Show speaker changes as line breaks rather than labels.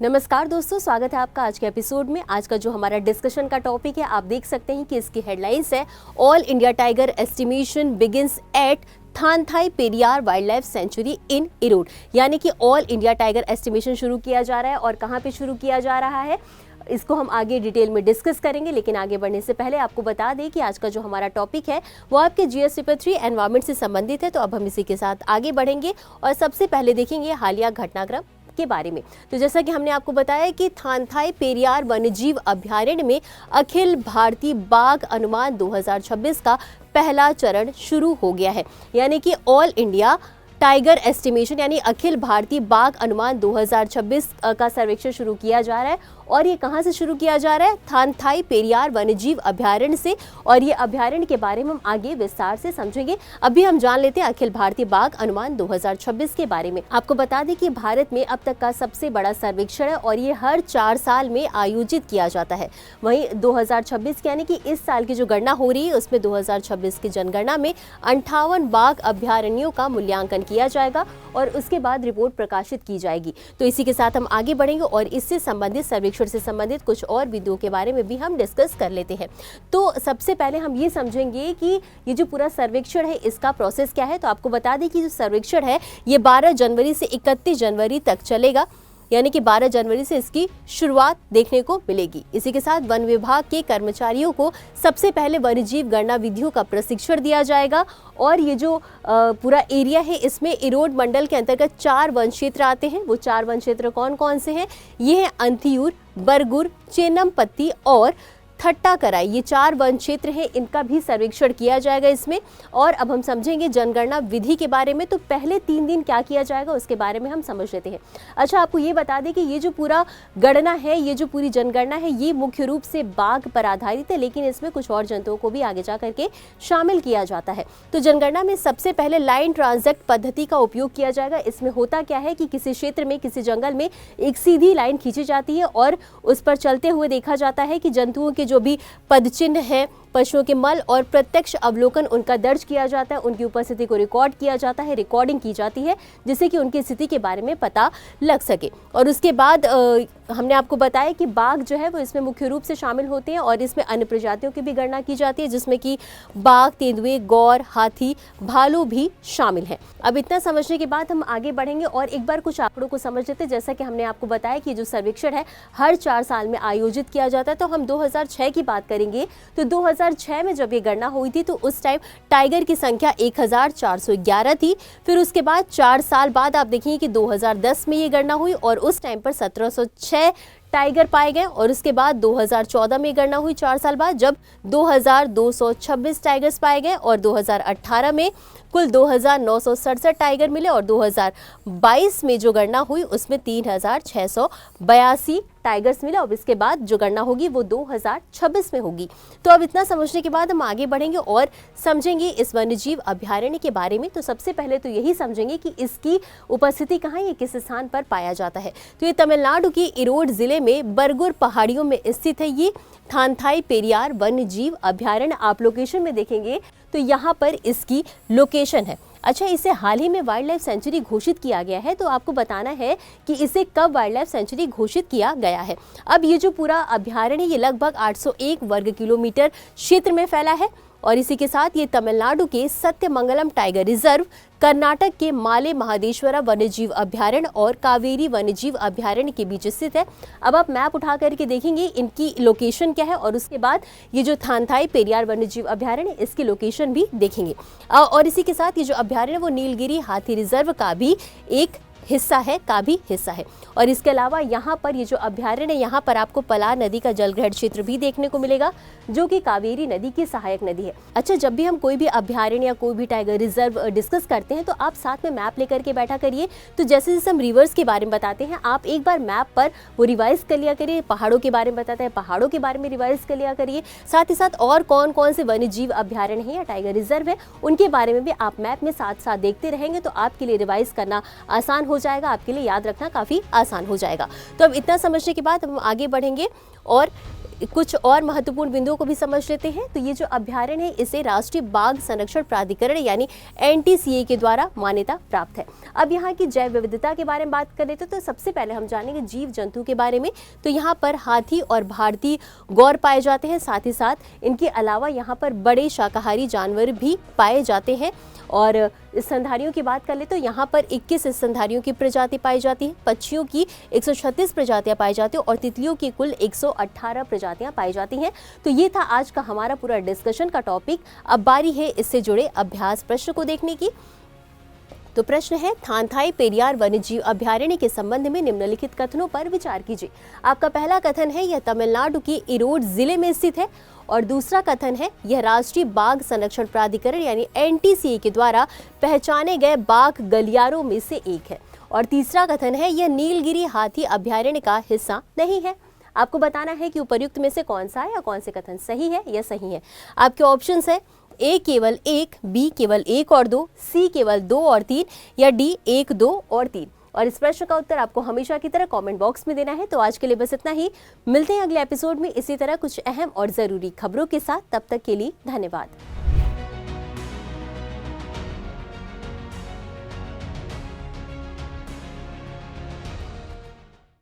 नमस्कार दोस्तों, स्वागत है आपका आज के एपिसोड में। आज का जो हमारा डिस्कशन का टॉपिक है, आप देख सकते हैं कि इसकी हेडलाइंस है all India tiger estimation begins at Thanthai Periyar wildlife sanctuary in Erode. यानी कि ऑल इंडिया टाइगर एस्टिमेशन शुरू किया जा रहा है और कहाँ पे शुरू किया जा रहा है इसको हम आगे डिटेल में डिस्कस करेंगे। लेकिन आगे बढ़ने से पहले आपको बता दें कि आज का जो हमारा टॉपिक है वो आपके जीएस पेपर 3 एनवायरमेंट से संबंधित है। तो अब हम इसी के साथ आगे बढ़ेंगे और सबसे पहले देखेंगे हालिया घटनाक्रम के बारे में। तो जैसा कि हमने आपको बताया कि थानथाई पेरियार वन्यजीव अभयारण्य में अखिल भारतीय बाघ अनुमान 2026 का पहला चरण शुरू हो गया है। यानी कि ऑल इंडिया टाइगर एस्टिमेशन यानी अखिल भारतीय बाघ अनुमान 2026 का सर्वेक्षण शुरू किया जा रहा है। और ये कहाँ से शुरू किया जा रहा है? थानथाई पेरियार वन्यजीव अभयारण्य से। और ये अभयारण्य के बारे में हम आगे विस्तार से समझेंगे। अभी हम जान लेते हैं अखिल भारतीय बाघ अनुमान 2026 के बारे में। आपको बता दें कि भारत में अब तक का सबसे बड़ा सर्वेक्षण है और ये हर 4 साल में आयोजित किया जाता है। वहीं 2026 यानी कि इस साल की जो गणना हो रही है उसमें 2026 की जनगणना में 58 बाघ अभयारण्यों का मूल्यांकन किया जाएगा और उसके बाद रिपोर्ट प्रकाशित की जाएगी। तो इसी के साथ हम आगे बढ़ेंगे और इससे संबंधित सर्वेक्षण से संबंधित कुछ और बिंदुओं के बारे में भी हम डिस्कस कर लेते हैं। तो सबसे पहले हम ये समझेंगे कि ये जो पूरा सर्वेक्षण है इसका प्रोसेस क्या है। तो आपको बता दें कि जो सर्वेक्षण है ये 12 जनवरी से 31 जनवरी तक चलेगा। यानी कि 12 जनवरी से इसकी शुरुआत देखने को मिलेगी। इसी के साथ वन विभाग के कर्मचारियों को सबसे पहले वन्यजीव गणना विधियों का प्रशिक्षण दिया जाएगा। और ये जो पूरा एरिया है इसमें इरोड मंडल के अंतर्गत 4 वन क्षेत्र आते हैं। वो 4 वन क्षेत्र कौन कौन से हैं? ये है अंथियूर, बरगुर, चेन्नमपत्ती और थट्टाकराई। ये 4 वन क्षेत्र हैं, इनका भी सर्वेक्षण किया जाएगा इसमें। और अब हम समझेंगे जनगणना विधि के बारे में। तो पहले 3 दिन क्या किया जाएगा उसके बारे में हम समझ लेते हैं। अच्छा, आपको ये बता दें कि ये जो पूरा गणना है, ये जो पूरी जनगणना है, ये मुख्य रूप से बाघ पर आधारित है, लेकिन इसमें कुछ और जंतुओं को भी आगे जा करके शामिल किया जाता है। तो जनगणना में सबसे पहले लाइन ट्रांजेक्ट पद्धति का उपयोग किया जाएगा। इसमें होता क्या है कि किसी क्षेत्र में, किसी जंगल में एक सीधी लाइन खींची जाती है और उस पर चलते हुए देखा जाता है कि जंतुओं के जो भी पदचिन्ह है, पशुओं के मल और प्रत्यक्ष अवलोकन उनका दर्ज किया जाता है। उनकी उपस्थिति को रिकॉर्ड किया जाता है, रिकॉर्डिंग की जाती है, जिससे कि उनकी स्थिति के बारे में पता लग सके। और उसके बाद हमने आपको बताया कि बाघ जो है वो इसमें मुख्य रूप से शामिल होते हैं और इसमें अन्य प्रजातियों की भी गणना की जाती है, जिसमें कि बाघ, तेंदुए, गौर, हाथी, भालू भी शामिल है। अब इतना समझने के बाद हम आगे बढ़ेंगे और एक बार कुछ आंकड़ों को समझ लेते हैं। जैसा कि हमने आपको बताया कि जो सर्वेक्षण है हर 4 साल में आयोजित किया जाता है। तो हम 2006 की बात करेंगे। तो 2006 में जब ये गणना हुई थी तो उस टाइम टाइगर की संख्या 1411 थी। फिर उसके बाद 4 साल बाद आप देखेंगे कि 2010 में ये गणना हुई और उस टाइम पर 1706 टाइगर पाए गए। और उसके बाद 2014 में गणना हुई 4 साल बाद, जब 2226 टाइगर्स पाए गए। और 2018 में कुल 2967 टाइगर मिले और 2022 में जो गणना हुई उसमें 3682 टाइगर्स मिले। और इसके बाद जो गणना होगी वो 2026 में होगी। तो अब इतना समझने के बाद हम आगे बढ़ेंगे और समझेंगे इस वन्यजीव अभयारण्य के बारे में। तो सबसे पहले तो यही समझेंगे कि इसकी उपस्थिति कहाँ, ये किस स्थान पर पाया जाता है। तो ये तमिलनाडु की इरोड जिले में बरगुर पहाड़ियों में स्थित है। ये थानथाई पेरियार वन्यजीव अभयारण्य आप लोकेशन में देखेंगे तो यहाँ पर इसकी लोकेशन है। अच्छा, इसे हाल ही में वाइल्ड लाइफ सेंचुरी घोषित किया गया है। तो आपको बताना है कि इसे कब वाइल्ड लाइफ सेंचुरी घोषित किया गया है। अब ये जो पूरा अभयारण्य ये लगभग 801 वर्ग किलोमीटर क्षेत्र में फैला है। और इसी के साथ ये तमिलनाडु के सत्यमंगलम टाइगर रिजर्व, कर्नाटक के माले महादेश्वरा वन्यजीव अभयारण्य और कावेरी वन्यजीव अभयारण्य के बीच स्थित है। अब आप मैप उठा करके देखेंगे इनकी लोकेशन क्या है और उसके बाद ये जो थानथाई पेरियार वन्यजीव अभयारण्य इसकी लोकेशन भी देखेंगे। और इसी के साथ ये जो अभयारण्य वो नीलगिरी हाथी रिजर्व का भी एक हिस्सा है। और इसके अलावा यहाँ पर ये जो अभयारण्य है यहाँ पर आपको पलार नदी का जलग्रहण क्षेत्र भी देखने को मिलेगा, जो कि कावेरी नदी की सहायक नदी है। अच्छा, जब भी हम कोई भी अभयारण्य या कोई भी टाइगर रिजर्व डिस्कस करते हैं तो आप साथ में मैप लेकर के बैठा करिए। तो जैसे जैसे हम रिवर्स के बारे में बताते हैं आप एक बार मैप पर वो रिवाइज कर लिया करिए। पहाड़ों के बारे में बताते हैं, पहाड़ों के बारे में रिवाइज कर लिया करिए। साथ ही साथ और कौन कौन से वन्यजीव अभयारण्य है या टाइगर रिजर्व है उनके बारे में भी आप मैप में साथ साथ देखते रहेंगे तो आपके लिए रिवाइज करना आसान हो जाएगा, आपके लिए याद रखना काफ़ी आसान हो जाएगा। तो अब इतना समझने के बाद हम आगे बढ़ेंगे और कुछ और महत्वपूर्ण बिंदुओं को भी समझ लेते हैं। तो ये जो अभ्यारण्य है इसे राष्ट्रीय बाघ संरक्षण प्राधिकरण यानी NTCA के द्वारा मान्यता प्राप्त है। अब यहाँ की जैव विविधता के बारे में बात कर लेते हैं, तो सबसे पहले हम जानेंगे जीव जंतु के बारे में। तो यहाँ पर हाथी और भारतीय गौर पाए जाते हैं, साथ ही साथ इनके अलावा यहाँ पर बड़े शाकाहारी जानवर भी पाए जाते हैं। और स्तनधारियों की बात कर ले तो यहाँ पर 21 स्तनधारियों की प्रजाति पाई जाती है, पक्षियों की 136 प्रजातियां पाई जाती हैं और तितलियों की कुल 118 प्रजातियां पाई जाती हैं। तो ये था आज का हमारा पूरा डिस्कशन का टॉपिक। अब बारी है इससे जुड़े अभ्यास प्रश्न को देखने की। तो प्रश्न है, थानथाई पेरियार वन्यजीव अभ्यारण्य के संबंध में निम्नलिखित कथनों पर विचार कीजिए। आपका पहला कथन है यह तमिलनाडु के इरोड जिले में स्थित है, और दूसरा कथन है यह राष्ट्रीय बाघ संरक्षण प्राधिकरण यानी NTCA के द्वारा पहचाने गए बाघ गलियारों में से एक है, और तीसरा कथन है यह नीलगिरी हाथी अभ्यारण्य का हिस्सा नहीं है। आपको बताना है कि उपर्युक्त में से कौन सा है या कौन से कथन सही है या सही है। आपके ऑप्शंस है A केवल 1, B केवल 1 और 2, C केवल 2 और 3 या D 1, 2 और 3। और इस प्रश्न का उत्तर आपको हमेशा की तरह कमेंट बॉक्स में देना है। तो आज के लिए बस इतना ही। मिलते हैं अगले एपिसोड में इसी तरह कुछ अहम और ज़रूरी खबरों के साथ। तब तक के लिए धन्यवाद।